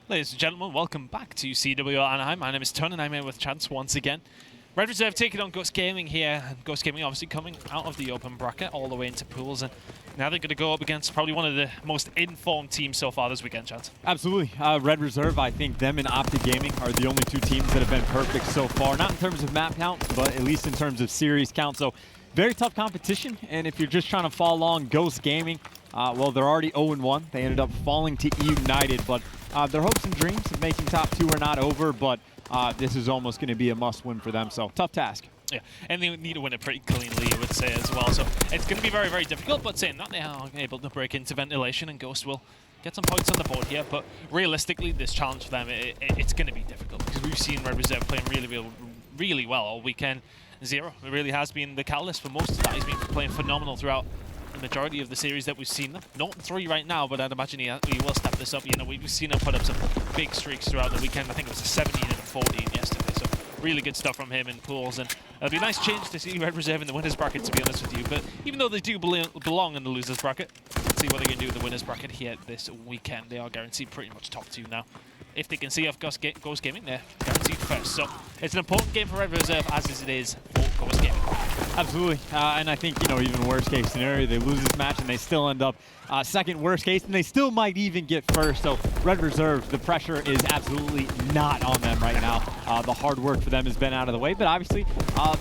Ladies and gentlemen, welcome back to CWL Anaheim. My name is Ton and I'm here with Chance once again. Red Reserve taking on Ghost Gaming here. And Ghost Gaming obviously coming out of the open bracket all the way into pools, and now they're going to go up against probably one of the most informed teams so far this weekend, Chance. Absolutely. Red Reserve, I think them and Optic Gaming are the only two teams that have been perfect so far. Not in terms of map count, but at least in terms of series count. So very tough competition, and if you're just trying to follow along Ghost Gaming, well, they're already 0-1. They ended up falling to United, but their hopes and dreams of making top two are not over, but this is almost going to be a must-win for them, so tough task. Yeah, and they need to win it pretty cleanly, I would say, as well. So it's going to be very, very difficult, but saying that, they are able to break into ventilation, and Ghost will get some points on the board here. But realistically, this challenge for them, it's going to be difficult, because we've seen Red Reserve playing really well all weekend. Zero, it really has been the catalyst for most of that. He's been playing phenomenal throughout the majority of the series that we've seen them. Not 3 right now, but I'd imagine he will step this up. You know, we've seen him put up some big streaks throughout the weekend. I think it was a 17 and a 14 yesterday, so really good stuff from him in pools. And it'll be a nice change to see Red Reserve in the winners bracket, to be honest with you. But even though they do belong in the losers bracket, let's see what they can do with the winners bracket here this weekend. They are guaranteed pretty much top 2 now. If they can see off Ghost Gaming, they're guaranteed first. So it's an important game for Red Reserve, as it is for Ghost Gaming. Absolutely, and I think, you know, even worst case scenario, they lose this match and they still end up second worst case, and they still might even get first. So Red Reserve, the pressure is absolutely not on them right now. The hard work for them has been out of the way, but obviously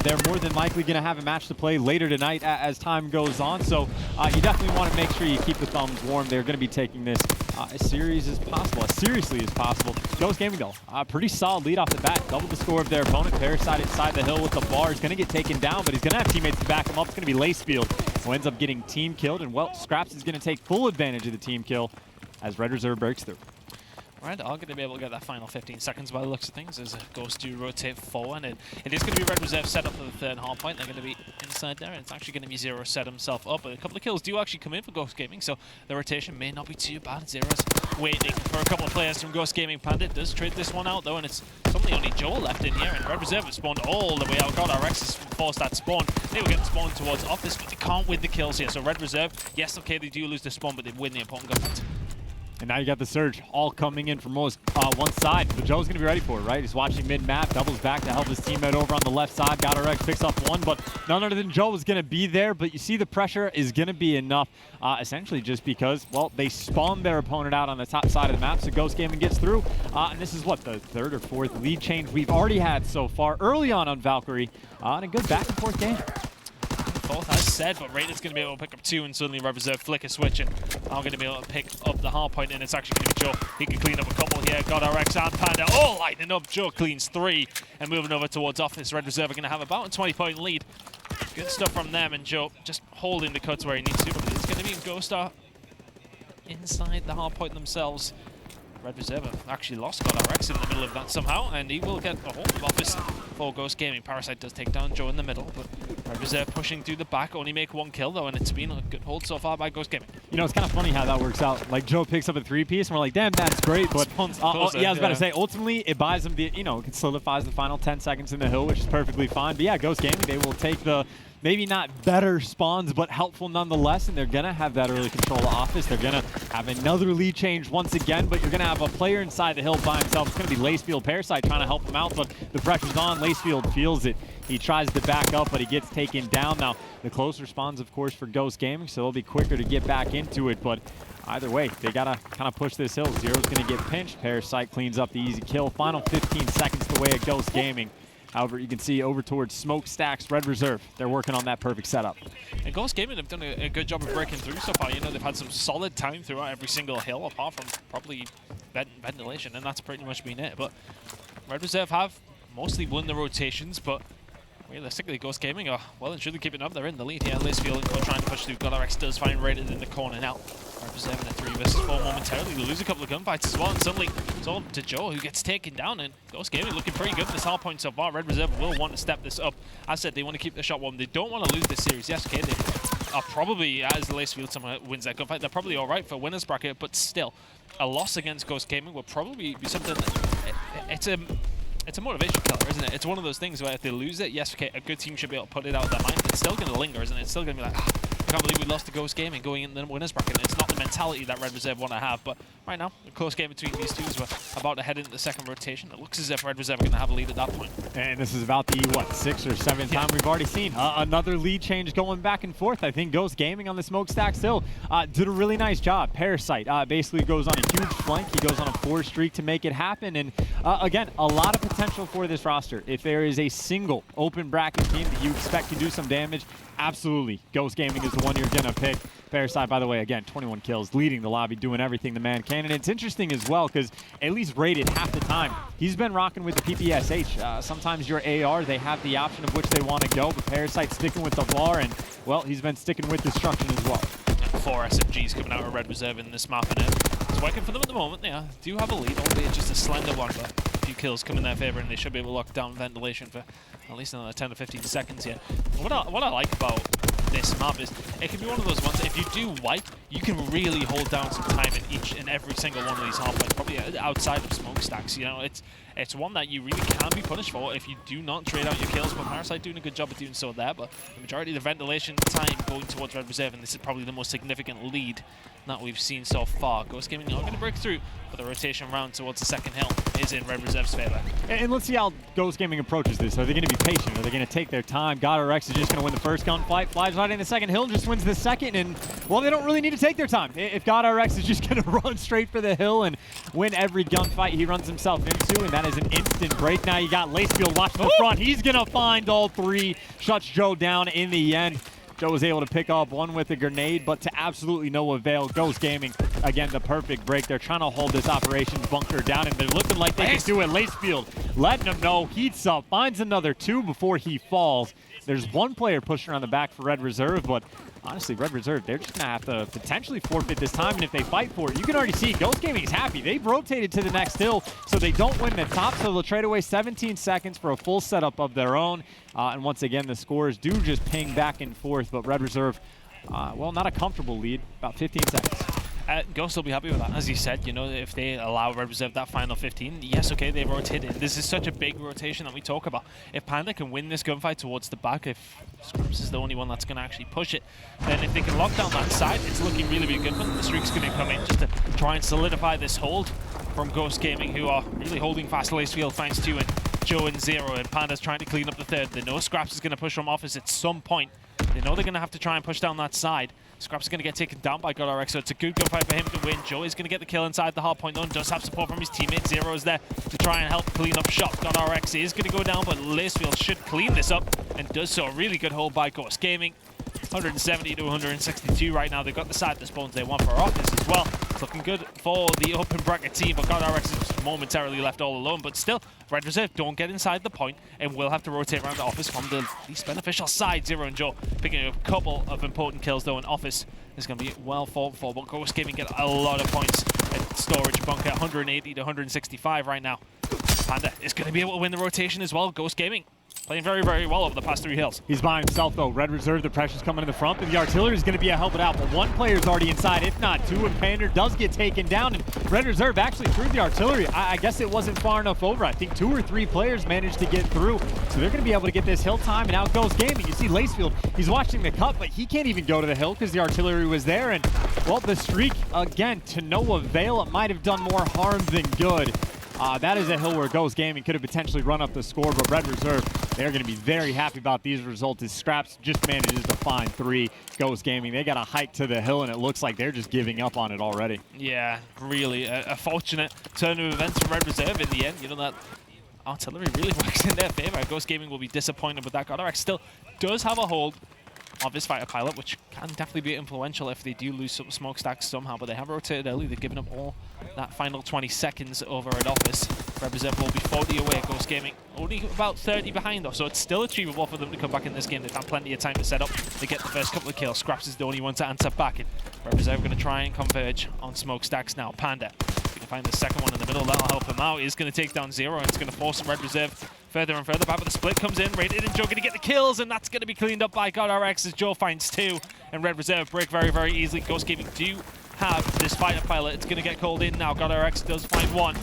they're more than likely going to have a match to play later tonight as time goes on. So you definitely want to make sure you keep the thumbs warm. They're going to be taking this as seriously as possible. Ghost Gaming, though, pretty solid lead off the bat. Double the score of their opponent. Parasite inside the hill with the bar. He's going to get taken down, but he's going to have teammates to back him up. It's going to be Lacefield, who ends up getting team killed. And, well, Scraps is going to take full advantage of the team kill as Red Reserve breaks through. Red are going to be able to get that final 15 seconds by the looks of things as Ghost do rotate forward. And it is going to be Red Reserve set up for the third hard point. They're going to be inside there, and it's actually going to be Zero set himself up. But a couple of kills do actually come in for Ghost Gaming, so the rotation may not be too bad. Zero's waiting for a couple of players from Ghost Gaming. Pandit does trade this one out, though, and it's only Joel left in here. And Red Reserve has spawned all the way out. God, RX has forced that spawn. They were getting spawned towards Office, but they can't win the kills here. So Red Reserve, yes, okay, they do lose the spawn, but they win the important gunfight. And now you got the surge all coming in from one side. So Joe's going to be ready for it, right? He's watching mid-map, doubles back to help his teammate over on the left side. Got RX, picks up one, but none other than Joe is going to be there. But you see the pressure is going to be enough, essentially just because, well, they spawned their opponent out on the top side of the map, so Ghost Gaming gets through. And this is, what, the third or fourth lead change we've already had so far early on Valkyrie. And a good back-and-forth game. Both, as said, but Raider's going to be able to pick up 2, and suddenly Red Reserve flicker switch and are going to be able to pick up the hard point, and it's actually going to be Joe. He can clean up a couple here. Got RX and Panda all lighting up. Joe cleans 3 and moving over towards Office. Red Reserve are going to have about a 20-point lead. Good stuff from them, and Joe just holding the cuts where he needs to, but it's going to be Ghost inside the hard point themselves. Red Reserve have actually lost God RX in the middle of that somehow, and he will get a hold of Office for Ghost Gaming. Parasite does take down Joe in the middle, but Red Reserve pushing through the back, only make 1 kill though, and it's been a good hold so far by Ghost Gaming. You know, it's kind of funny how that works out. Like, Joe picks up a 3-piece, and we're like, damn, that's great, but yeah, I was about to say, ultimately, it buys them the, you know, it solidifies the final 10 seconds in the hill, which is perfectly fine. But yeah, Ghost Gaming, they will take the maybe not better spawns, but helpful nonetheless, and they're going to have that early control of Office. They're going to have another lead change once again, but you're going to have a player inside the hill by himself. It's going to be Lacefield. Parasite trying to help them out, but the pressure's on. Lacefield feels it. He tries to back up, but he gets taken down. Now, the closer spawns, of course, for Ghost Gaming, so they'll be quicker to get back into it, but either way, they got to kind of push this hill. Zero's going to get pinched. Parasite cleans up the easy kill. Final 15 seconds the way of Ghost Gaming. However, you can see over towards Smokestack's Red Reserve. They're working on that perfect setup. And Ghost Gaming have done a good job of breaking through so far. You know, they've had some solid time throughout every single hill, apart from probably ventilation, and that's pretty much been it. But Red Reserve have mostly won the rotations, but realistically, Ghost Gaming are well and truly keeping up. They're in the lead here. Lacefield trying to push through. God RX does find Rated in the corner now. Red Reserve in a 3 versus 4 momentarily. They lose a couple of gunfights as well, and suddenly it's all to Joe, who gets taken down, and Ghost Gaming looking pretty good in this hard point so far. Red Reserve will want to step this up. As said, they want to keep the shot warm. They don't want to lose this series. Yes, okay, they are probably, as Lacefield someone wins that gunfight, they're probably all right for winners bracket, but still, a loss against Ghost Gaming will probably be something. It's a motivation killer, isn't it? It's one of those things where if they lose it, yes, okay, a good team should be able to put it out of their mind. It's still going to linger, isn't it? It's still going to be like, I can't believe we lost to Ghost Gaming going in the winners bracket. And it's not the mentality that Red Reserve want to have. But right now, a close game between these two as we're about to head into the second rotation. It looks as if Red Reserve are going to have a lead at that point. And this is about the, what, 6th or 7th time we've already seen another lead change going back and forth. I think Ghost Gaming on the smokestack still did a really nice job. Parasite basically goes on a huge flank. He goes on a 4 streak to make it happen. And again, a lot of potential for this roster. If there is a single open bracket team that you expect to do some damage, absolutely, Ghost Gaming is the one you're going to pick. Parasite, by the way, again, 21 kills, leading the lobby, doing everything the man can. And it's interesting as well because at least rated half the time, he's been rocking with the PPSH. Sometimes your AR, they have the option of which they want to go, but Parasite sticking with the VAR, and, well, he's been sticking with destruction as well. 4 SMGs coming out of Red Reserve in this map, and it's working for them at the moment. They do have a lead, albeit just a slender one, but a few kills come in their favor, and they should be able to lock down ventilation for at least another 10 to 15 seconds here. What I like about this map is it can be one of those ones that if you do wipe, you can really hold down some time in each and every single one of these halfway, probably outside of smokestacks. You know, it's one that you really can be punished for if you do not trade out your kills. But Parasite doing a good job of doing so there. But the majority of the ventilation time going towards Red Reserve, and this is probably the most significant lead that we've seen so far. Ghost Gaming are going to break through, but the rotation round towards the second hill is in Red Reserve's favor. And let's see how Ghost Gaming approaches this. Are they going to be patient? Are they going to take their time? GodRx is just going to win the first gunfight, flies right in the second hill, just wins the second, and, well, they don't really need to take their time. If GodRx is just going to run straight for the hill and win every gunfight he runs himself into, and that is an instant break. Now you got Lacefield watching the front. He's going to find all 3, shuts Joe down in the end. Joe was able to pick up one with a grenade, but to absolutely no avail. Ghost Gaming, again, the perfect break. They're trying to hold this operations bunker down, and they're looking like they can do it. Lacefield letting him know, heats up, finds another 2 before he falls. There's 1 player pushing around the back for Red Reserve, but honestly, Red Reserve, they're just going to have to potentially forfeit this time, and if they fight for it, you can already see Ghost Gaming is happy. They've rotated to the next hill, so they don't win the top, so they'll trade away 17 seconds for a full setup of their own. And once again, the scores do just ping back and forth, but Red Reserve, well, not a comfortable lead, about 15 seconds. Ghost will be happy with that. As you said, you know, if they allow Red Reserve that final 15, yes, okay, they rotated. This is such a big rotation that we talk about. If Panda can win this gunfight towards the back, if Scrubs is the only one that's going to actually push it, then if they can lock down that side, it's looking really, really good for them. The streak's going to come in just to try and solidify this hold from Ghost Gaming, who are really holding fast Lacefield thanks to Joe and Zero, and Panda's trying to clean up the third. They know Scraps is going to push from office at some point. They know they're going to have to try and push down that side. Scraps is going to get taken down by GodRx, so it's a good gunfight for him to win. Joe is going to get the kill inside the hard point, though, and does have support from his teammate. Zero is there to try and help clean up shop. GodRx is going to go down, but Lacefield should clean this up, and does so. A really good hold by Ghost Gaming. 170 to 162 right now. They've got the side the spawns they want for office as well. It's looking good for the open bracket team, but GodRx is momentarily left all alone. But still, Red Reserve don't get inside the point and will have to rotate around the office from the least beneficial side. Zero and Joe picking up a couple of important kills, though, in office is going to be well fought for. But Ghost Gaming get a lot of points at storage bunker, 180 to 165 right now. Panda is going to be able to win the rotation as well. Ghost Gaming playing very, very well over the past 3 hills. He's by himself, though. Red Reserve, the pressure's coming in the front, but the artillery is going to be a help it out. But 1 player's already inside, if not 2, and Pander does get taken down. And Red Reserve actually threw the artillery. I guess it wasn't far enough over. I think 2 or 3 players managed to get through. So they're going to be able to get this hill time, and out goes Gaming. You see Lacefield, he's watching the cut, but he can't even go to the hill because the artillery was there. And, well, the streak, again, to no avail. It might have done more harm than good. That is a hill where Ghost Gaming could have potentially run up the score, but Red Reserve, they're going to be very happy about these results as Scraps just manages to find 3. Ghost Gaming, they got a hike to the hill, and it looks like they're just giving up on it already. Yeah, really a fortunate turn of events for Red Reserve in the end. You know, that artillery really works in their favor. Ghost Gaming will be disappointed with that. GodRx still does have a hold of his fighter pilot, which can definitely be influential if they do lose some smokestacks somehow, but they have rotated early. They've given up all that final 20 seconds over at office. Red Reserve will be 40 away. Ghost Gaming only about 30 behind, though, so it's still achievable for them to come back in this game. They've had plenty of time to set up. They get the first couple of kills. Scraps is the only one to answer back, and Red Reserve are going to try and converge on smokestacks now. Panda going to find the second one in the middle. That'll help him out. He's going to take down Zero, and it's going to force Red Reserve further and further back, but the split comes in. Rated and Joe going to get the kills, and that's going to be cleaned up by GodRx as Joe finds 2, and Red Reserve break very, very easily. Ghost Gaming do have this fighter pilot. It's going to get called in now. GodRx does find 1.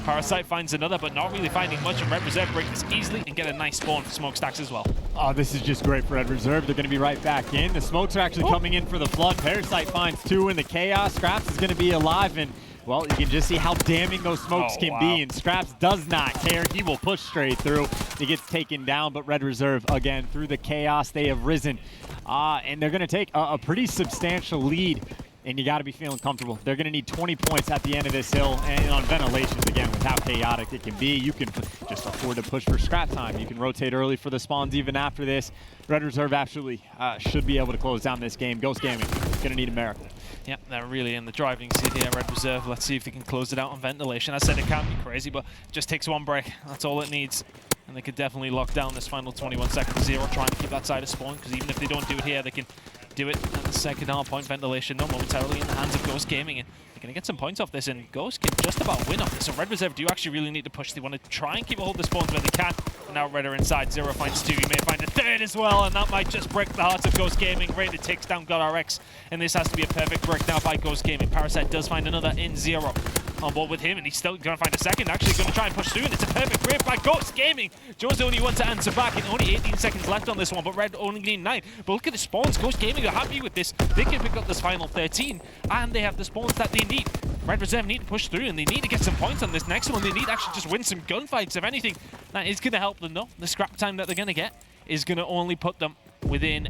Parasite finds another, but not really finding much, and Red Reserve break this easily and get a nice spawn for Smokestacks as well. Oh, this is just great for Red Reserve. They're going to be right back in. The smokes are actually coming in for the flood. Parasite finds 2 in the chaos. Scraps is going to be alive, and well, you can just see how damning those smokes can be, and Scraps does not care. He will push straight through. He gets taken down, but Red Reserve, again, through the chaos, they have risen. And they're going to take a pretty substantial lead, and you got to be feeling comfortable. They're going to need 20 points at the end of this hill, and on ventilations, again, with how chaotic it can be, you can just afford to push for scrap time. You can rotate early for the spawns even after this. Red Reserve absolutely should be able to close down this game. Ghost Gaming is going to need a miracle. Yeah, they're really in the driving seat here, Red Reserve. Let's see if they can close it out on ventilation. I said it can't be crazy, but it just takes one break. That's all it needs. And they could definitely lock down this final 21 seconds. Zero trying to keep that side of spawn, because even if they don't do it here, they can do it at the second hard point. Ventilation not momentarily in the hands of Ghost Gaming, and they're going to get some points off this, and Ghost can just about win off this. So Red Reserve do actually really need to push. They want to try and keep a hold of the spawns where they can. But now Red are inside. Zero finds 2. He may find a 3rd as well, and that might just break the hearts of Ghost Gaming. Rated takes down GodRx, and this has to be a perfect break now by Ghost Gaming. Parasite does find another in Zero. On board with him, and he's still going to find a second. Actually going to try and push through, and it's a perfect break by Ghost Gaming. Joe's the only one to answer back, and only 18 seconds left on this one, but Red only need 9. But look at the spawns. Ghost Gaming are happy with this. They can pick up this final 13, and they have the spawns that they need. Red Reserve need to push through, and they need to get some points on this next one. They need to actually just win some gunfights, if anything. That is going to help them, though. The scrap time that they're going to get is going to only put them within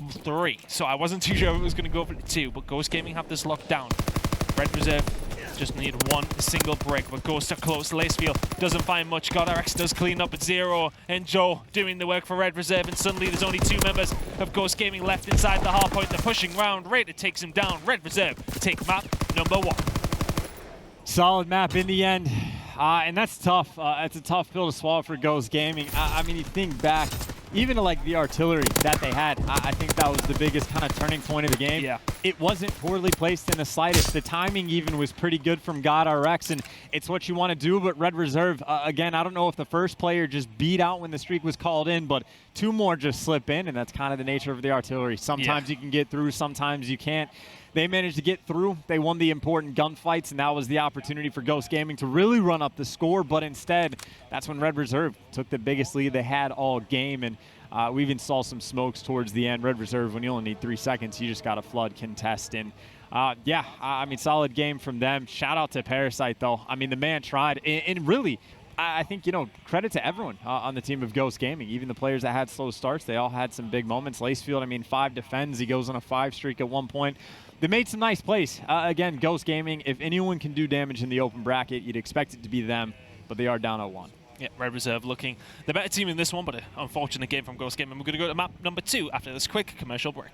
3. So I wasn't too sure if it was going to go for the 2, but Ghost Gaming have this locked down. Red Reserve just need one single break, but Ghost are close. Lacefield doesn't find much. GodRx does clean up at Zero, and Joe doing the work for Red Reserve, and suddenly there's only 2 members of Ghost Gaming left inside the hard point. They're pushing round. Rated takes him down. Red Reserve take map number 1. Solid map in the end, and that's tough. It's a tough pill to swallow for Ghost Gaming. I mean, you think back, even to like the artillery that they had, I think that was the biggest kind of turning point of the game. Yeah. It wasn't poorly placed in the slightest. The timing even was pretty good from GodRx, and it's what you want to do. But Red Reserve, again, I don't know if the first player just beat out when the streak was called in, but 2 more just slip in, and that's kind of the nature of the artillery. Sometimes you can get through, sometimes you can't. They managed to get through. They won the important gunfights, and that was the opportunity for Ghost Gaming to really run up the score. But instead, that's when Red Reserve took the biggest lead they had all game. And we even saw some smokes towards the end. Red Reserve, when you only need 3 seconds, you just got a flood contest. And yeah, I mean, solid game from them. Shout out to Parasite, though. I mean, the man tried. And really, I think, you know, credit to everyone on the team of Ghost Gaming. Even the players that had slow starts, they all had some big moments. Lacefield, I mean, 5 defends. He goes on a 5 streak at one point. They made some nice plays. Again, Ghost Gaming, if anyone can do damage in the open bracket, you'd expect it to be them, but they are down 0-1. Yeah, Red Reserve looking the better team in this one, but an unfortunate game from Ghost Gaming. We're going to go to map number 2 after this quick commercial break.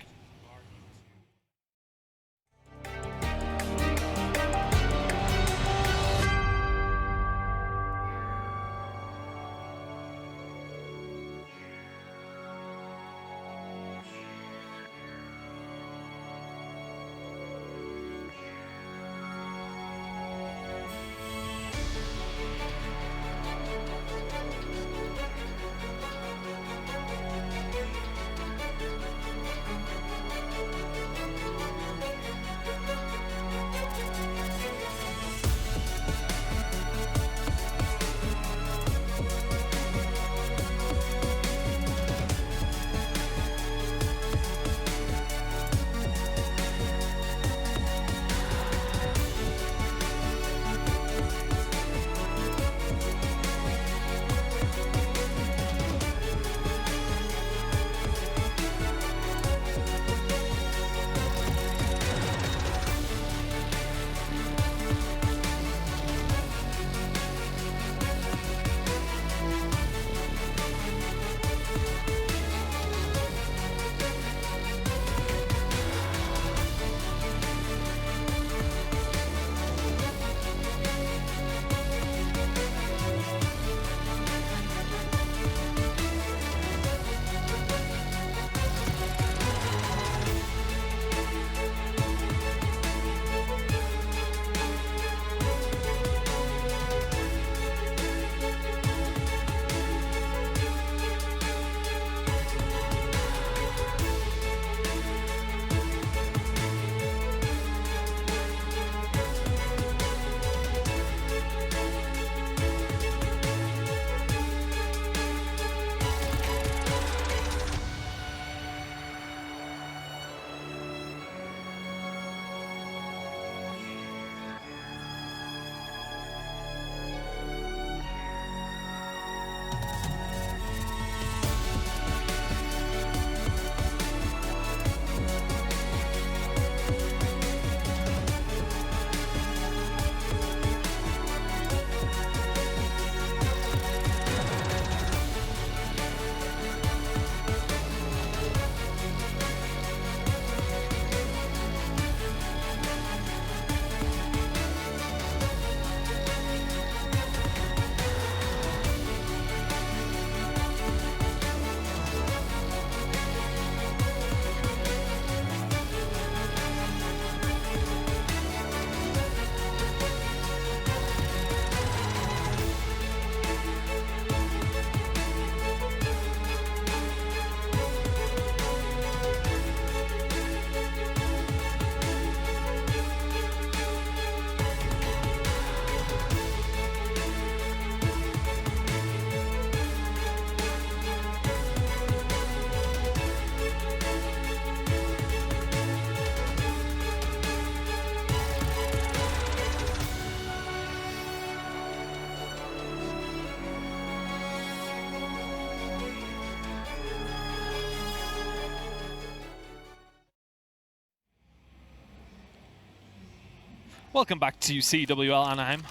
Welcome back to CWL Anaheim.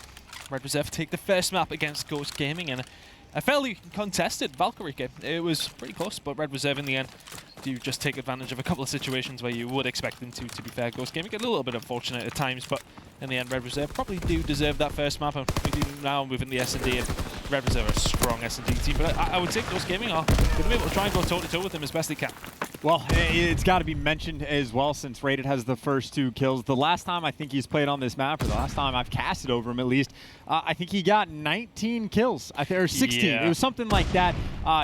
Red Reserve take the first map against Ghost Gaming in a fairly contested Valkyrie game. It was pretty close, but Red Reserve in the end do just take advantage of a couple of situations where you would expect them to be fair. Ghost Gaming get a little bit unfortunate at times, but in the end Red Reserve probably do deserve that first map, and we do now move in the S&D, and Red Reserve are a strong S&D team, but I would say Ghost Gaming are going to be able to try and go toe-to-toe with them as best they can. Well, it's got to be mentioned as well, since Rated has the first 2 kills. The last time I think he's played on this map, or the last time I've casted over him at least, I think he got 19 kills, or 16. Yeah. It was something like that.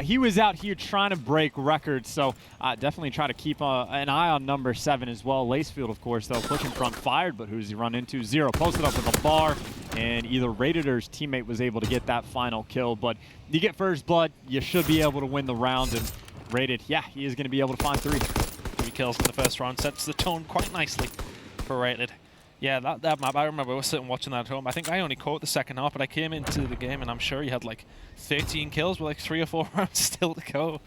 He was out here trying to break records, so definitely try to keep an eye on number 7 as well. Lacefield, of course, though, pushing front, fired, but who does he run into? Zero. Posted up with a bar, and either Rated or his teammate was able to get that final kill. But you get first blood, you should be able to win the round, and Rated, yeah, he is going to be able to find 3. 3 kills in the first round sets the tone quite nicely for Rated. Yeah, that map, I remember I was sitting watching that at home. I think I only caught the second half, but I came into the game and I'm sure he had like 13 kills with like 3 or 4 rounds still to go.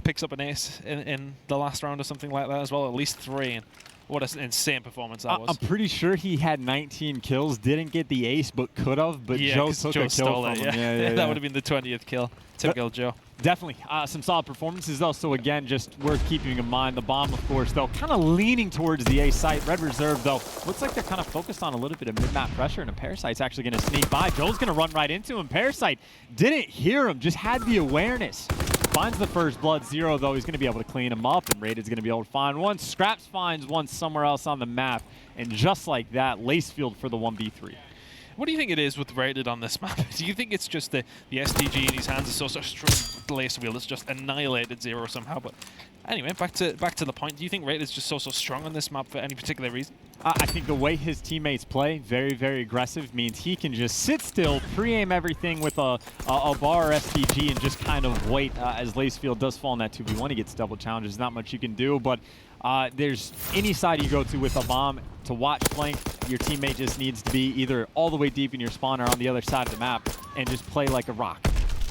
Picks up an ace in the last round or something like that as well, at least 3. And what an insane performance that was. I'm pretty sure he had 19 kills, didn't get the ace, but could have. But yeah, Joe took a kill from him. Yeah, that would have been the 20th kill. Typical Joe. Definitely. Some solid performances, though. So, again, just worth keeping in mind. The bomb, of course, though, kind of leaning towards the A site. Red Reserve, though, looks like they're kind of focused on a little bit of mid-map pressure, and a Parasite's actually going to sneak by. Joel's going to run right into him. Parasite didn't hear him, just had the awareness. Finds the first blood. Zero, though, he's going to be able to clean him up, and Raided's going to be able to find one. Scraps finds one somewhere else on the map, and just like that, Lacefield for the 1v3. What do you think it is with Rated on this map? Do you think it's just the STG in his hands is so strong, Lacefield has just annihilated Zero somehow? But anyway, back to the point. Do you think Rated is just so strong on this map for any particular reason? I think the way his teammates play, very, very aggressive, means he can just sit still, pre-aim everything with a bar or STG, and just kind of wait as Lacefield does fall in that 2v1. He gets double challenges. Not much you can do, but there's any side you go to with a bomb to watch flank, your teammate just needs to be either all the way deep in your spawn or on the other side of the map and just play like a rock.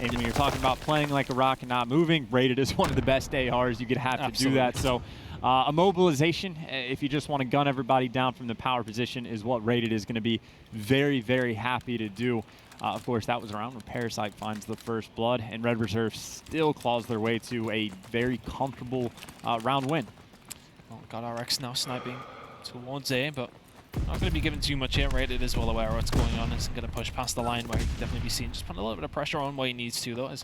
And when you're talking about playing like a rock and not moving, Rated is one of the best ARs. You could have to do that. So immobilization, if you just want to gun everybody down from the power position, is what Rated is going to be very, very happy to do. Of course, that was around when Parasite finds the first blood, and Red Reserve still claws their way to a very comfortable round win. Well, got RX now sniping towards A, but not going to be given too much here. Rated is well aware of what's going on. Isn't going to push past the line where he can definitely be seen. Just put a little bit of pressure on where he needs to, though, as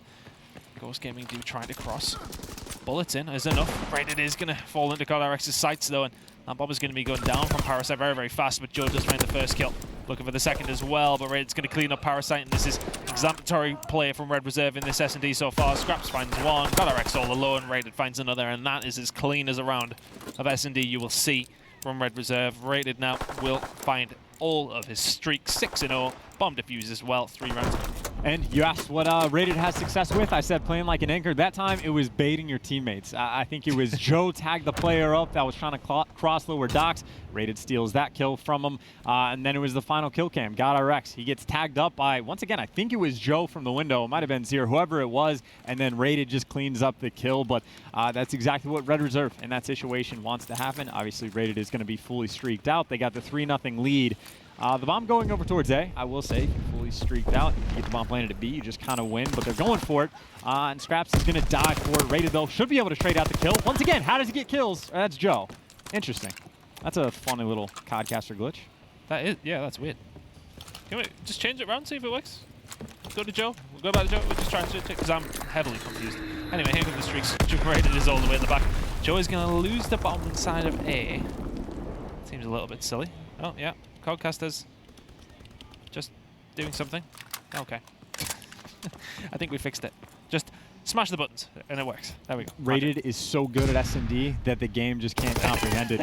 Ghost Gaming do try to cross. Bullets in is enough. Rated is going to fall into God RX's sights, though, and that bomb is going to be going down from Parasite very, very fast, but Joe does find the first kill. Looking for the second as well, but Rated's going to clean up Parasite, and this is exemplary play from Red Reserve in this S&D so far. Scraps finds one, God RX all alone, Rated finds another, and that is as clean as a round of S&D you will see from Red Reserve. Rated now will find all of his streaks, 6-0, bomb defuse as well, 3 rounds. And you asked what Rated has success with. I said playing like an anchor. That time, it was baiting your teammates. I think it was Joe tagged the player up that was trying to cross lower docks. Rated steals that kill from him. And then it was the final kill cam. God RX. He gets tagged up by, once again, I think it was Joe from the window. It might have been Zero, whoever it was. And then Rated just cleans up the kill. But that's exactly what Red Reserve in that situation wants to happen. Obviously, Rated is going to be fully streaked out. They got the 3-0 lead. The bomb going over towards A, I will say, fully streaked out. You get the bomb planted at B, you just kind of win, but they're going for it. And Scraps is going to die for it. Rated, though, should be able to trade out the kill. Once again, how does he get kills? That's Joe. Interesting. That's a funny little Codcaster glitch. That is, yeah, that's weird. Can we just change it around, see if it works? Go to Joe. We'll go back to Joe. We'll just try and switch it, because I'm heavily confused. Anyway, here come the streaks. Rated is all the way in the back. Joe is going to lose the bomb inside of A. Seems a little bit silly. Oh, yeah. Codcaster's just doing something. Okay. I think we fixed it. Just smash the buttons, and it works. There we go. Rated is so good at S&D that the game just can't comprehend it.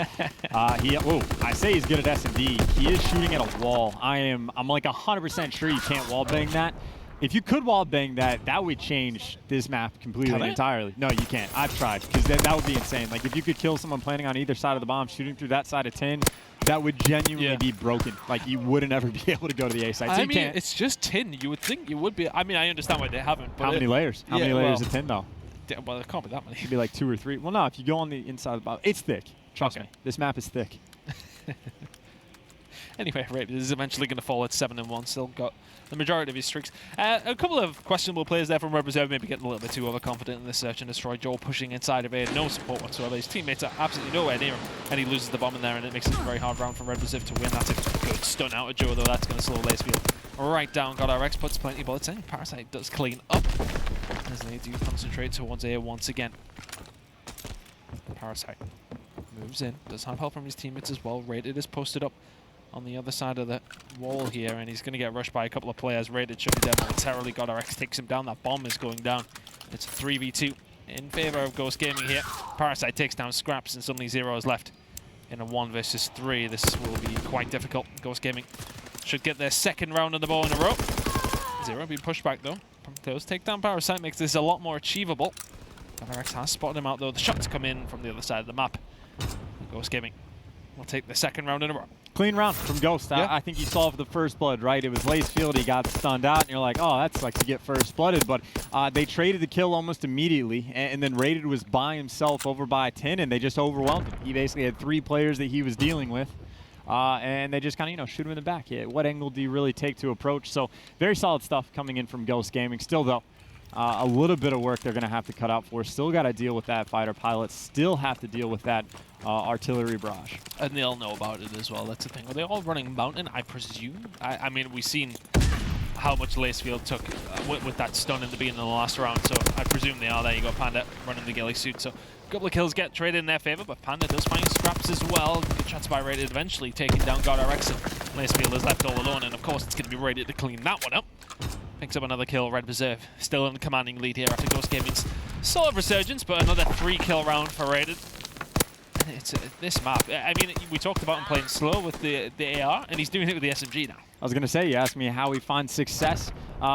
I say he's good at S&D. He is shooting at a wall. I'm like 100% sure you can't wall bang that. If you could wall bang that, that would change this map completely and entirely. No, you can't. I've tried, because that would be insane. Like, if you could kill someone planning on either side of the bomb, shooting through that side of 10, that would genuinely be broken. Like, you wouldn't ever be able to go to the A side. So I mean, it's just tin. You would think you would be. I mean, I understand why they haven't. But how many layers? How many layers of tin, though? Well, there can't be that many. It'd be like 2 or 3. Well, no, if you go on the inside of the bomb, it's thick. Trust me. This map is thick. Anyway, Rated is eventually going to fall at 7-1. Still got the majority of his streaks. A couple of questionable players there from Red Reserve, maybe getting a little bit too overconfident in this search and destroy. Joel pushing inside of it, no support whatsoever. His teammates are absolutely nowhere near him, and he loses the bomb in there, and it makes it a very hard round for Red Reserve to win. That's a good stun out of Joe, though. That's going to slow Lacefield right down. GodRx puts plenty of bullets in. Parasite does clean up as they do concentrate towards A once again. Parasite moves in, does have help from his teammates as well. Rated is posted up on the other side of the wall here, and he's going to get rushed by a couple of players. Rated should be dead momentarily. GodRx takes him down. That bomb is going down. It's a 3v2 in favor of Ghost Gaming here. Parasite takes down Scraps, and suddenly Zero is left in a 1 versus 3. This will be quite difficult. Ghost Gaming should get their second round of the ball in a row. Zero being pushed back though. Those take down Parasite makes this a lot more achievable. GodRx has spotted him out though. The shots come in from the other side of the map. Ghost Gaming will take the second round in a row. Clean round from Ghost. Yeah. I think you saw the first blood, right? It was Lacefield. He got stunned out, and you're like, oh, that's like to get first blooded. But they traded the kill almost immediately, and then Rated was by himself over by 10, and they just overwhelmed him. He basically had 3 players that he was dealing with, and they just kind of, shoot him in the back. Yeah, what angle do you really take to approach? So very solid stuff coming in from Ghost Gaming. Still, though, a little bit of work they're going to have to cut out for. Still got to deal with that fighter pilot. Still have to deal with that artillery barrage. And they'll know about it as well. That's the thing. Are they all running Mountain, I presume? I mean, we've seen how much Lacefield took with that stun in the beginning of the last round, so I presume they are. There you go, Panda running the ghillie suit. So a couple of kills get traded in their favor, but Panda does find Scraps as well. Good shots by Rated, eventually taking down GodRx, and Lacefield is left all alone, and of course it's going to be Rated to clean that one up. Picks up another kill. Red Reserve still in the commanding lead here after Ghost Gaming's solid resurgence, but another 3-kill round for Rated. It's this map. I mean, we talked about him playing slow with the AR, and he's doing it with the SMG now. I was going to say, you asked me how he finds success.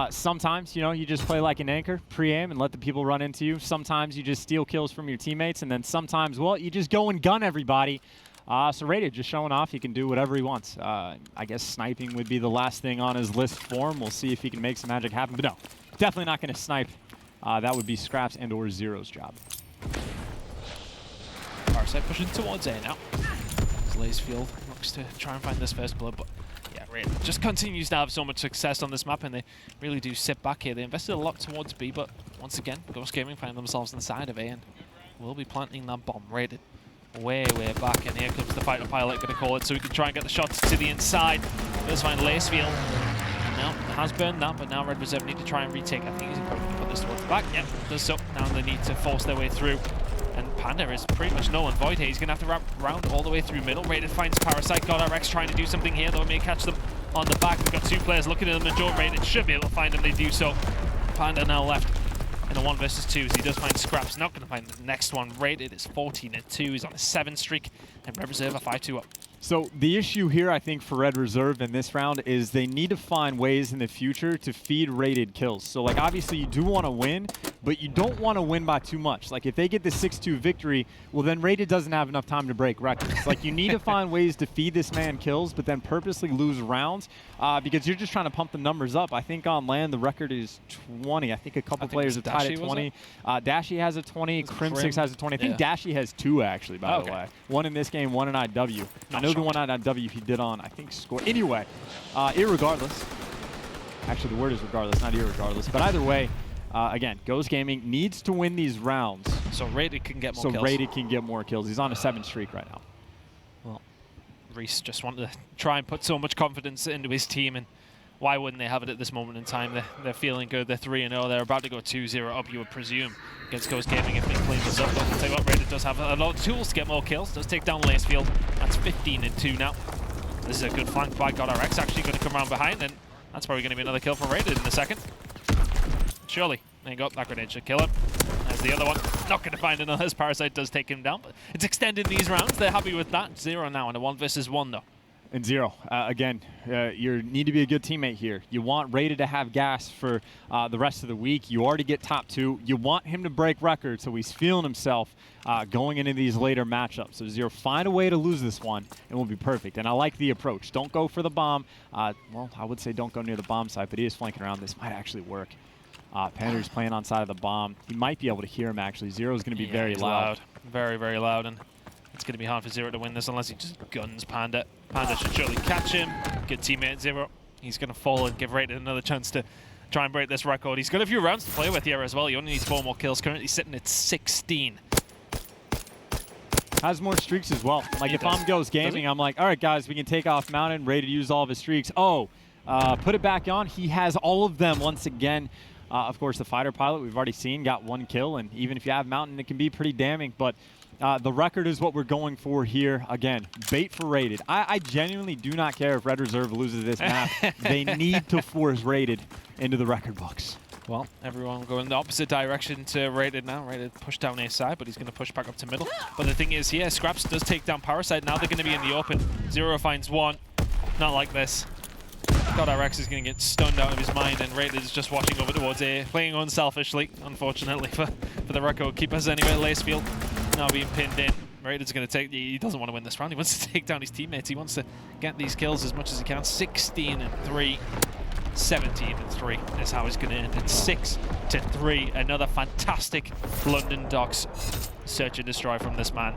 Sometimes, you just play like an anchor, pre-aim, and let the people run into you. Sometimes you just steal kills from your teammates, and then sometimes, well, you just go and gun everybody. So Rated just showing off he can do whatever he wants. I guess sniping would be the last thing on his list for him. We'll see if he can make some magic happen. But no, definitely not going to snipe. That would be Scraps and or Zero's job. Parasite pushing towards A now. As Lacefield looks to try and find this first blood, but yeah, Rated just continues to have so much success on this map, and they really do sit back here. They invested a lot towards B, but once again, Ghost Gaming find themselves inside of A and will be planting that bomb. Rated way back, and here comes the fighter pilot, going to call it so he can try and get the shots to the inside. Does find Lacefield. Now has burned that, but now Red Reserve need to try and retake. I think he's probably going to put this towards the back. Yep, does so. Now they need to force their way through, and Panda is pretty much null and void here. He's going to have to wrap around all the way through middle. Rated finds Parasite. GodRx trying to do something here, though. May catch them on the back. We've got 2 players looking at them, and Joe Rated should be able to find them. They do so. Panda now left in a 1 versus 2, as he does find Scraps. Not going to find the next one. Rated is 14-2. He's on a 7 streak, and Red Reserve are 5-2 up. So the issue here, I think, for Red Reserve in this round is they need to find ways in the future to feed Rated kills. So, like, obviously you do want to win, but you don't want to win by too much. Like, if they get the 6-2 victory, well, then Rated doesn't have enough time to break records. Like, you need to find ways to feed this man kills, but then purposely lose rounds because you're just trying to pump the numbers up. I think on land the record is 20. I think a couple players have tied at 20. Dashy has a 20. Crim6 has a 20. I think Dashy has 2, actually, by the way. 1 in this game, 1 in IW. I know the one on IW he did on, I think, score. Anyway, irregardless. Actually, the word is regardless, not irregardless. But either way, again, Ghost Gaming needs to win these rounds. So Rated can get more kills. So Rated can get more kills. He's on a 7 streak right now. Well, Reese just wanted to try and put so much confidence into his team, and why wouldn't they have it at this moment in time? They're feeling good. They're 3-0. They're about to go 2-0 up, you would presume, against Ghost Gaming if they clean this up. But I'll tell you what, Rated does have a lot of tools to get more kills. Does take down Lacefield. That's 15-2 now. This is a good flank by GodRx. Actually going to come around behind, and that's probably going to be another kill for Rated in a second. Surely. There you go. That grenade should kill him. There's the other one. Not going to find another, as Parasite does take him down. But it's extended these rounds. They're happy with that. 0 now in a 1 versus 1, though. And 0. Again, you need to be a good teammate here. You want Rated to have gas for the rest of the week. You already get top 2. You want him to break records, so he's feeling himself going into these later matchups. So 0, find a way to lose this one, and we'll be perfect. And I like the approach. Don't go for the bomb. Well, I would say don't go near the bomb site, but he is flanking around. This might actually work. Pander's playing on side of the bomb. He might be able to hear him, actually. 0 is going to be very loud. Very, very loud. And It's going to be hard for Zero to win this unless he just guns Panda. Panda should surely catch him. Good teammate, Zero. He's going to fall and give Rated another chance to try and break this record. He's got a few rounds to play with here as well. He only needs 4 more kills. Currently sitting at 16. Has more streaks as well. Like, if I'm Ghost Gaming, I'm like, all right, guys, we can take off Mountain. Rated use all of his streaks. Oh, put it back on. He has all of them once again. Of course, the fighter pilot we've already seen got 1 kill, and even if you have Mountain, it can be pretty damning. But the record is what we're going for here. Again, bait for Rated. I genuinely do not care if Red Reserve loses this map. They need to force Rated into the record books. Well, everyone going the opposite direction to Rated now. Rated pushed down A side, but he's going to push back up to middle. But the thing is here, Scraps does take down Parasite. Now they're going to be in the open. Zero finds 1. Not like this. God, RX is going to get stunned out of his mind, and Rated is just watching over towards A, playing unselfishly, unfortunately, for the record keepers anyway. Lacefield now being pinned in. Raiders going to take, he doesn't want to win this round. He wants to take down his teammates. He wants to get these kills as much as he can. 16-3, 17-3 is how it's going to end. It's 6-3. Another fantastic London Docks search and destroy from this man.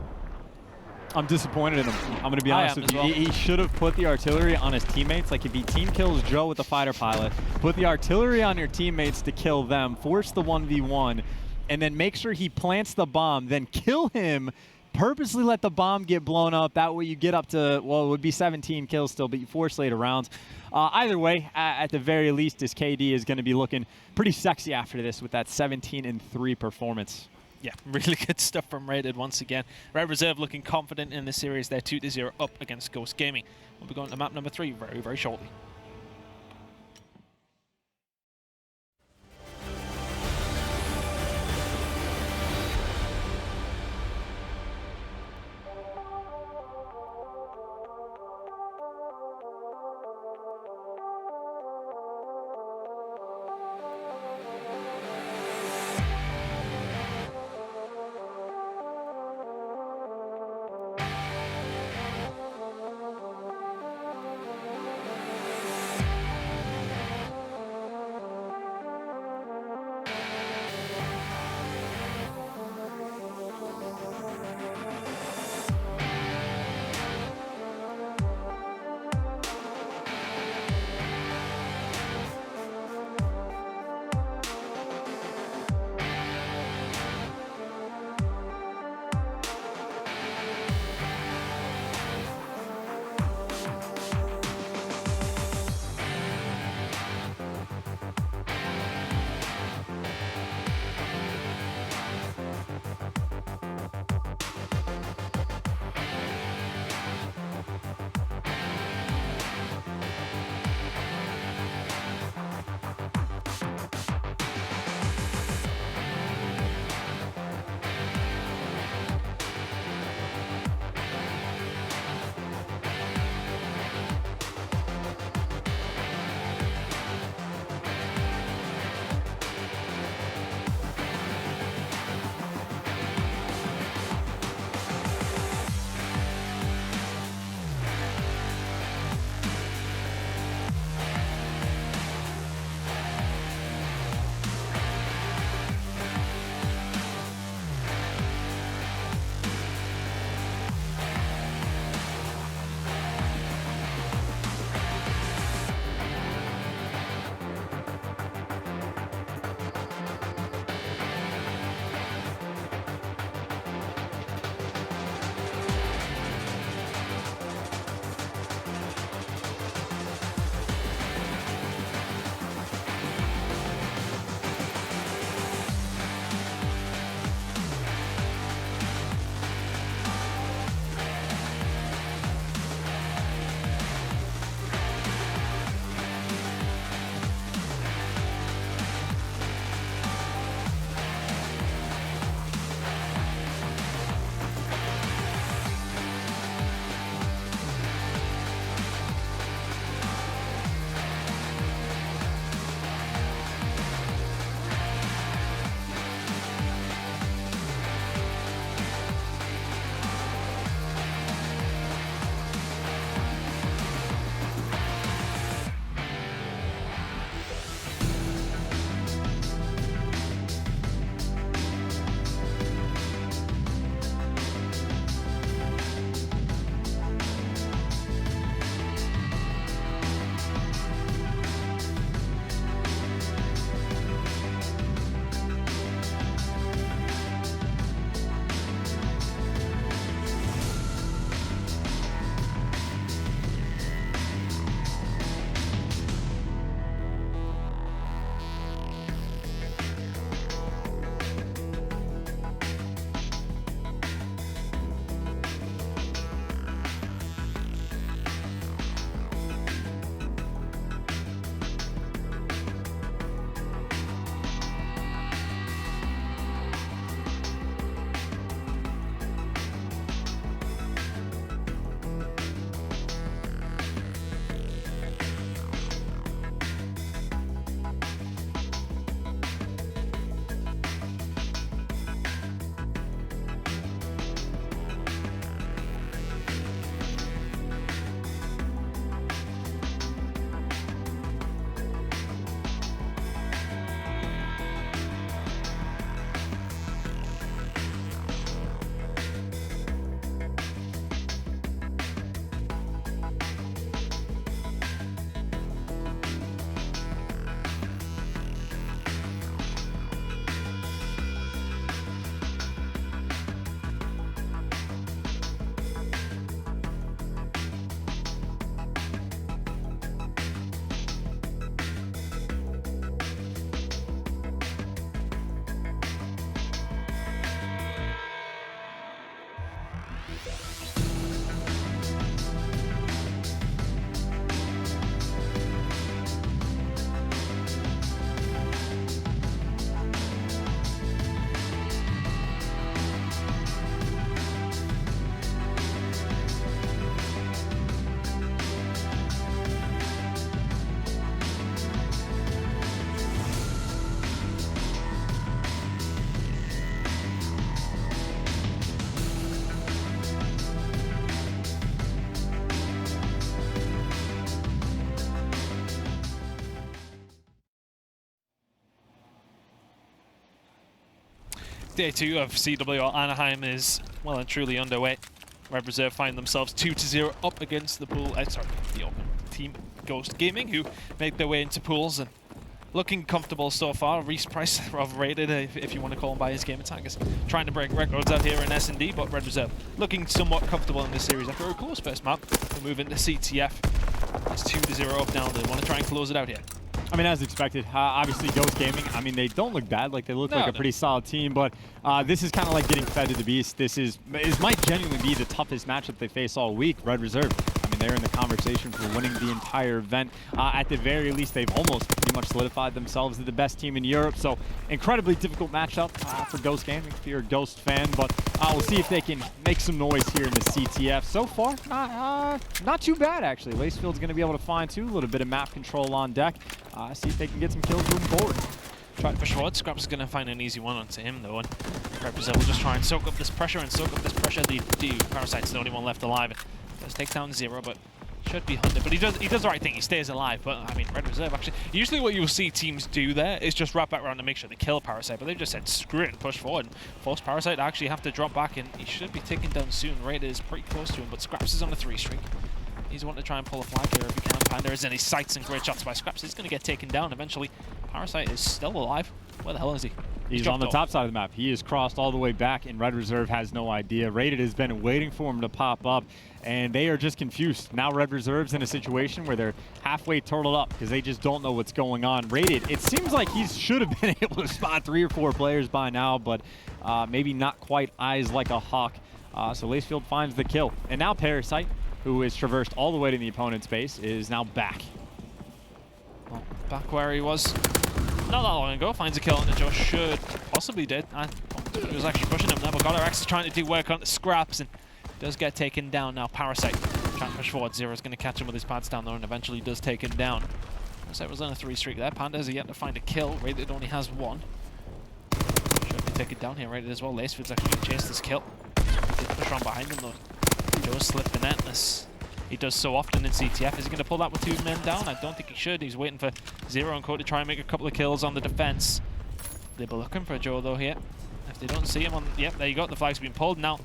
I'm disappointed in him. I'm going to be honest with you. Well. He should have put the artillery on his teammates. Like, if he team kills Joe with the fighter pilot, put the artillery on your teammates to kill them, force the 1v1, and then make sure he plants the bomb, then kill him, purposely let the bomb get blown up. That way you get up to, well, it would be 17 kills still, but you force later rounds. Either way, at the very least, his KD is going to be looking pretty sexy after this with that 17-3 performance. Yeah, really good stuff from Rated once again. Red Reserve looking confident in this series. They're 2-0 up against Ghost Gaming. We'll be going to map number 3 very, very shortly. Day 2 of CWL Anaheim is well and truly underway. Red Reserve find themselves 2-0 up against the pool. The open team Ghost Gaming, who make their way into pools and looking comfortable so far. Reese Price of Rated, if you want to call him by his gamer tag, is trying to break records out here in S&D, but Red Reserve looking somewhat comfortable in this series after a close first map. They move into CTF. It's 2-0 up now. They want to try and close it out here. I mean, as expected, obviously Ghost Gaming, I mean, they don't look bad. Like, they look like a pretty solid team, but this is kind of like getting fed to the beast. This might genuinely be the toughest matchup they face all week. Red Reserve, I mean, they're in the conversation for winning the entire event. At the very least, they've almost pretty much solidified themselves as the best team in Europe, so incredibly difficult matchup for Ghost Gaming if you're a Ghost fan, but we'll see if they can make some noise here in the CTF. So far, not too bad, actually. Lacefield's going to be able to find, too, a little bit of map control on deck. See if they can get some kills moving forward. Try to push forward. Scraps is going to find an easy one onto him, though, and Red Reserve will just try and soak up this pressure They do. Parasite's the only one left alive. Does take down 0, but should be hunted. But he does the right thing. He stays alive. But I mean, Red Reserve actually. Usually, what you'll see teams do there is just wrap back around to make sure they kill Parasite. But they've just said screw it and push forward and force Parasite to actually have to drop back, and he should be taken down soon. Rated is pretty close to him, but Scraps is on a 3 streak. He's wanting to try and pull a flag here if he can. Panda is in. He sights and great shots by Scraps. He's going to get taken down eventually. Parasite is still alive. Where the hell is he? He's on the top side of the map. He is crossed all the way back, and Red Reserve has no idea. Rated has been waiting for him to pop up, and they are just confused. Now Red Reserve's in a situation where they're halfway turtled up because they just don't know what's going on. Rated, it seems like he should have been able to spot 3 or 4 players by now, but maybe not quite eyes like a hawk. So Lacefield finds the kill. And now Parasite, who is traversed all the way to the opponent's base, is now back. Well, back where he was not that long ago. Finds a kill on the Josh. Should possibly did. He was actually pushing him now, but GodRx is trying to do work on the Scraps and does get taken down now. Parasite trying to push forward. Zero's going to catch him with his pads down there and eventually does take him down. Parasite was on a 3 streak there. Pandas are yet to find a kill. Rated only has 1. Should be taken down here. Rated as well. Lacefield's actually going to chase this kill. He did push around behind him though. Joe slipped the net. He does so often in CTF. Is he going to pull that with 2 men down? I don't think he should. He's waiting for Zero and Co to try and make a couple of kills on the defense. They'll be looking for Joe though here. If they don't see him on, yep, there you go. The flag's been pulled. Now,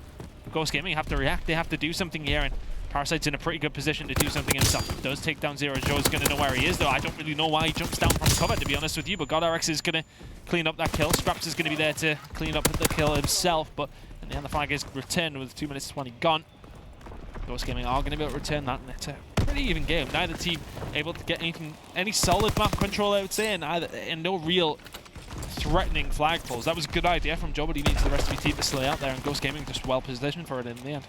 Ghost Gaming have to react. They have to do something here, and Parasite's in a pretty good position to do something himself. Does take down Zero. Joe's going to know where he is though. I don't really know why he jumps down from cover, to be honest with you, but GodRx is going to clean up that kill. Scraps is going to be there to clean up the kill himself, but in the end the flag is returned with 2 minutes 20 gone. Ghost Gaming are going to be able to return that, and it's a pretty even game. Neither team able to get any solid map control, I would say, and no real threatening flag pulls. That was a good idea from Joe, but he needs the rest of his team to slay out there, and Ghost Gaming just well positioned for it in the end.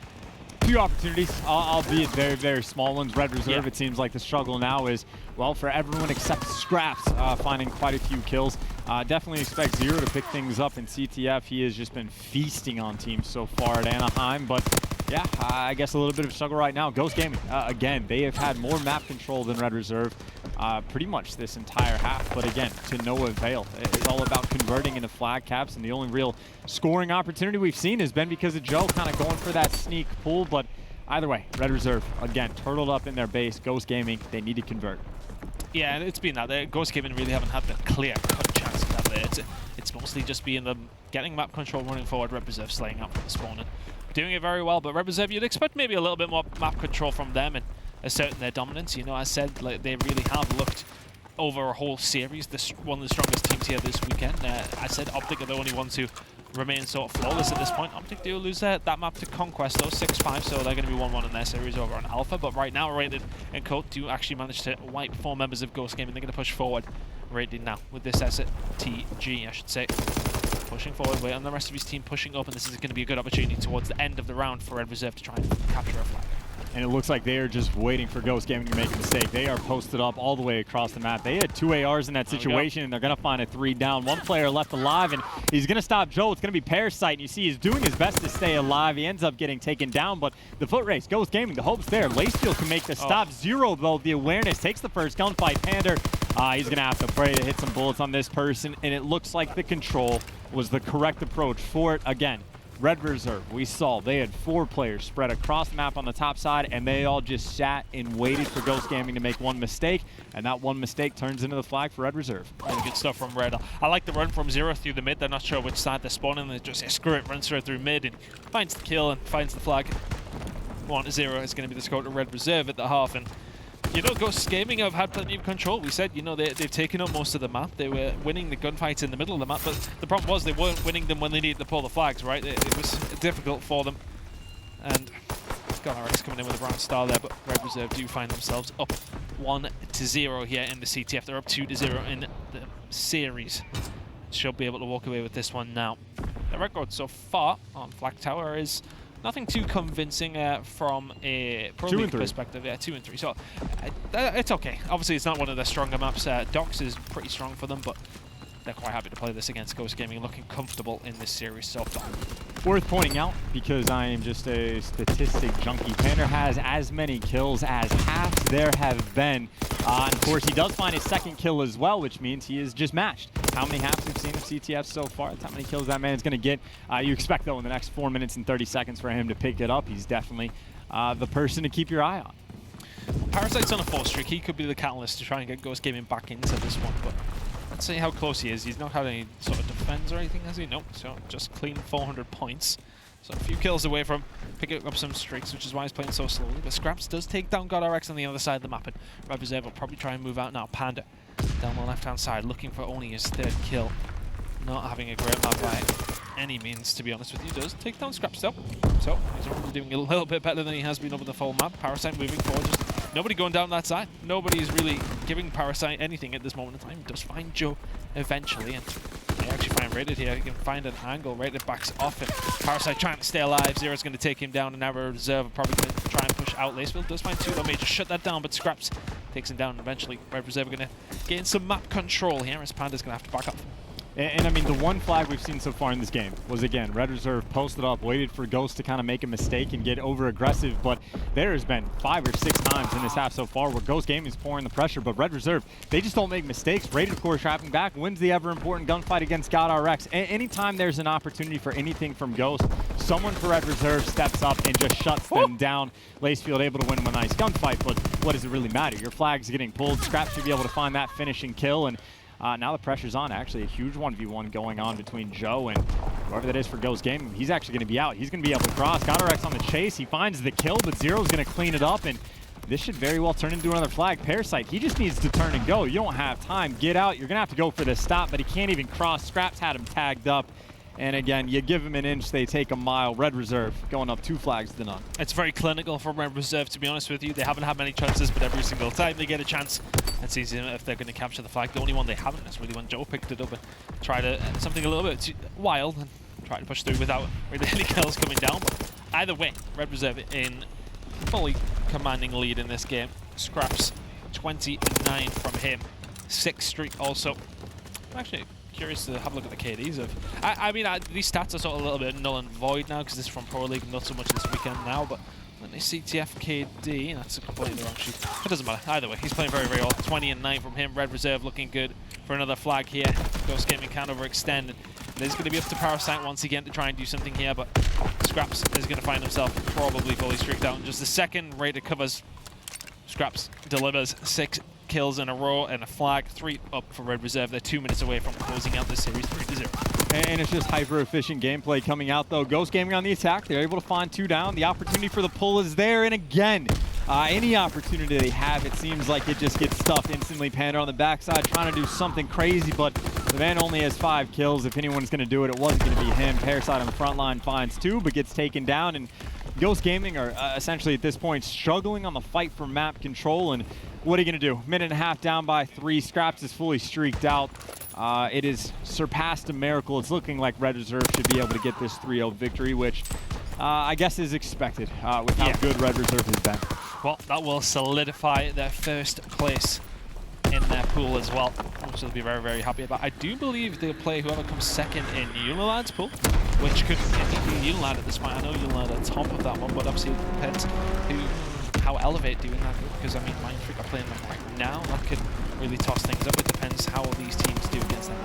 2 opportunities, albeit very, very small ones. Red Reserve, it seems like the struggle now is, well, for everyone except Scraps, finding quite a few kills. Definitely expect Zero to pick things up in CTF. He has just been feasting on teams so far at Anaheim, but yeah, I guess a little bit of a struggle right now. Ghost Gaming, again, they have had more map control than Red Reserve pretty much this entire half, but again, to no avail. It's all about converting into flag caps, and the only real scoring opportunity we've seen has been because of Joe kind of going for that sneak pull, but either way, Red Reserve, again, turtled up in their base. Ghost Gaming, they need to convert. Yeah, and it's been that. Ghost Gaming really haven't had the clear-cut chance of that there. It's mostly just been them getting map control running forward, Red Reserve slaying out from the spawn and doing it very well, but Red Reserve, you'd expect maybe a little bit more map control from them and asserting their dominance. You know, I said like they really have looked over a whole series, one of the strongest teams here this weekend. I said Optic are the only ones who remain sort of flawless at this point. Optic do lose that map to Conquest though, 6-5, so they're going to be 1-1 in their series over on Alpha, but right now Rated and Colt do actually manage to wipe 4 members of Ghost Gaming. They're going to push forward. Rated now with this STG, I should say. Pushing forward, wait on the rest of his team pushing up, and this is going to be a good opportunity towards the end of the round for Red Reserve to try and capture a flag. And it looks like they are just waiting for Ghost Gaming to make a mistake. They are posted up all the way across the map. They had 2 ARs in that situation, and they're going to find a 3 down. 1 player left alive, and he's going to stop Joe. It's going to be Parasite, and you see he's doing his best to stay alive. He ends up getting taken down, but the foot race, Ghost Gaming, the hope's there. Lacefield can make the stop. Zero, though, the awareness, takes the first gunfight. Pander, he's going to have to pray to hit some bullets on this person, and it looks like the control was the correct approach for it. Again, Red Reserve, we saw they had 4 players spread across the map on the top side, and they all just sat and waited for Ghost Gaming to make one mistake, and that one mistake turns into the flag for Red Reserve. Really good stuff from Red. I like the run from Zero through the mid. They're not sure which side they're spawning. They just screw it, runs straight through mid, and finds the kill and finds the flag. 1-0 is going to be the score to Red Reserve at the half, and you know, Ghost Gaming have had plenty of control. We said, you know, they've taken up most of the map. They were winning the gunfights in the middle of the map, but the problem was they weren't winning them when they needed to pull the flags, right? It was difficult for them. And GodRx coming in with a brown star there, but Red Reserve do find themselves up 1-0 here in the CTF. They're up 2-0 in the series. Should be able to walk away with this one now. The record so far on Flag Tower is nothing too convincing from a Pro League perspective. Yeah, 2 and 3. So it's okay. Obviously, it's not one of their stronger maps. Docks is pretty strong for them, but they're quite happy to play this against Ghost Gaming, looking comfortable in this series so far. Worth pointing out, because I am just a statistic junkie, Panda has as many kills as halves there have been. And of course, he does find his second kill as well, which means he is just matched. How many halves we've seen of CTF so far? That's how many kills that man is going to get. You expect, though, in the next 4 minutes and 30 seconds for him to pick it up. He's definitely the person to keep your eye on. Parasite's on a 4 streak. He could be the catalyst to try and get Ghost Gaming back into this one, but let's see how close he is. He's not had any sort of defense or anything, has he? Nope. So just clean 400 points. So a few kills away from picking up some streaks, which is why he's playing so slowly. But Scraps does take down GodRx on the other side of the map, and Red Reserve will probably try and move out now. Panda down the left-hand side, looking for only his 3rd kill. Not having a great map by any means, to be honest with you. Does take down Scraps though. So he's already doing a little bit better than he has been over the full map. Parasite moving forward. Just nobody going down that side. Nobody's really giving Parasite anything at this moment in time. He does find Joe eventually, and they actually find Rated here. He can find an angle. Rated backs off, and Parasite trying to stay alive. Zero's going to take him down, and now Red Reserve probably going to try and push out. Lacefield does find 2 though. May just shut that down, but Scraps takes him down, and eventually Red Reserve are going to gain some map control here, as Panda's going to have to back up. And I mean, the one flag we've seen so far in this game was, again, Red Reserve posted up, waited for Ghost to kind of make a mistake and get over-aggressive, but there has been 5 or 6 times in this half so far where Ghost Gaming is pouring the pressure, but Red Reserve, they just don't make mistakes. Rated, of course, trapping back, wins the ever-important gunfight against GodRx. Anytime there's an opportunity for anything from Ghost, someone for Red Reserve steps up and just shuts them down. Lacefield able to win him a nice gunfight, but what does it really matter? Your flag's getting pulled. Scraps should be able to find that finishing kill, and now the pressure's on. Actually, a huge 1v1 going on between Joe and whoever that is for Ghost Gaming. He's actually going to be out. He's going to be able to cross. GodRx on the chase. He finds the kill, but Zero's going to clean it up, and this should very well turn into another flag. Parasite, he just needs to turn and go. You don't have time. Get out. You're going to have to go for the stop, but he can't even cross. Scraps had him tagged up. And again, you give them an inch, they take a mile. Red Reserve going up 2 flags to none. It's very clinical from Red Reserve, to be honest with you. They haven't had many chances, but every single time they get a chance, it's easy if they're going to capture the flag. The only one they haven't is really when Joe picked it up and tried something a little bit wild and tried to push through without really any kills coming down. But either way, Red Reserve in fully commanding lead in this game. Scraps 29 from him. 6 streak also. Actually, curious to have a look at the KDs of. I mean, these stats are sort of a little bit null and void now because this is from Pro League, not so much this weekend now. But when they CTF KD, that's a completely wrong sheet. It doesn't matter. Either way, he's playing very, very well. 20 and 9 from him. Red Reserve looking good for another flag here. Ghost Gaming can't overextend. There's going to be up to Parasite once again to try and do something here, but Scraps is going to find himself probably fully streaked out in just a second. Rated covers. Scraps delivers 6 kills in a row and a flag. 3 up for Red Reserve. They're 2 minutes away from closing out this series 3-0. And it's just hyper-efficient gameplay coming out, though. Ghost Gaming on the attack. They're able to find 2 down. The opportunity for the pull is there. And again, any opportunity they have, it seems like it just gets stuffed instantly. Panda on the backside trying to do something crazy, but the man only has 5 kills. If anyone's going to do it, it wasn't going to be him. Parasite on the front line finds 2, but gets taken down. And Ghost Gaming are essentially at this point struggling on the fight for map control. And what are you going to do? Minute and a half down by 3. Scraps is fully streaked out. It is surpassed a miracle. It's looking like Red Reserve should be able to get this 3-0 victory, which I guess is expected with how good Red Reserve has been. Well, that will solidify their first place in their pool as well, which they'll be very, very happy about. I do believe they'll play whoever comes second in Unilad's pool, which could be Unilad at this point. I know Unilad at the top of that one, but obviously it depends how Elevate do in that group, because I mean, Mindfreak are playing them right now. That could really toss things up. It depends how these teams do against them.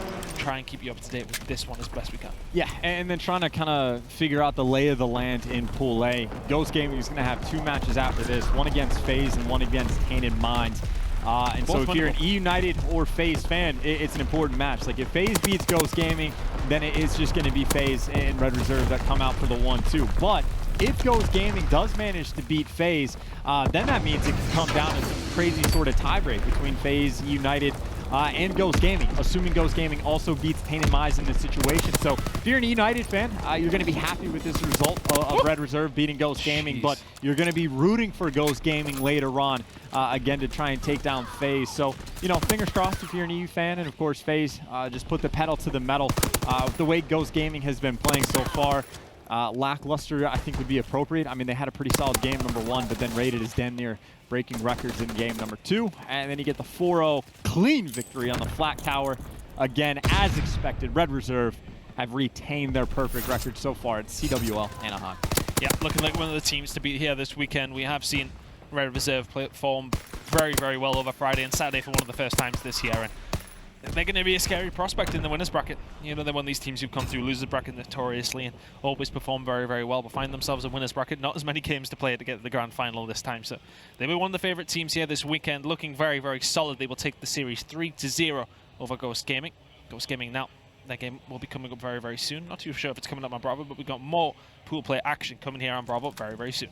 try and keep you up to date with this one as best we can. Yeah, and then trying to kind of figure out the lay of the land in Pool A. Ghost Gaming is going to have 2 matches after this, one against FaZe and one against Tainted Minds. And both so if you're an E-United or FaZe fan, it's an important match. Like if FaZe beats Ghost Gaming, then it's just going to be FaZe and Red Reserve that come out for the 1-2. But if Ghost Gaming does manage to beat FaZe, then that means it can come down to some crazy sort of tiebreak between FaZe, United, and Ghost Gaming, assuming Ghost Gaming also beats Tainted Minds in this situation. So if you're an United fan, you're going to be happy with this result of Red Reserve beating Ghost Gaming, but you're going to be rooting for Ghost Gaming later on, again, to try and take down FaZe. So, you know, fingers crossed if you're an EU fan, and of course FaZe, just put the pedal to the metal. The way Ghost Gaming has been playing so far, lackluster, I think, would be appropriate. I mean, they had a pretty solid game number 1, but then rated as damn near breaking records in game number 2. And then you get the 4-0 clean victory on the flat tower. Again, as expected, Red Reserve have retained their perfect record so far at CWL Anaheim. Yeah, looking like one of the teams to beat here this weekend. We have seen Red Reserve perform very, very well over Friday and Saturday for one of the first times this year. And they're going to be a scary prospect in the winners bracket. You know, they're one of these teams who come through losers bracket notoriously and always perform very, very well, but find themselves a winners bracket. Not as many games to play to get to the grand final this time. So they were one of the favorite teams here this weekend, looking very, very solid. They will take the series 3-0 over Ghost Gaming. Ghost Gaming now, that game will be coming up very, very soon. Not too sure if it's coming up on Bravo, but we've got more pool play action coming here on Bravo very, very soon.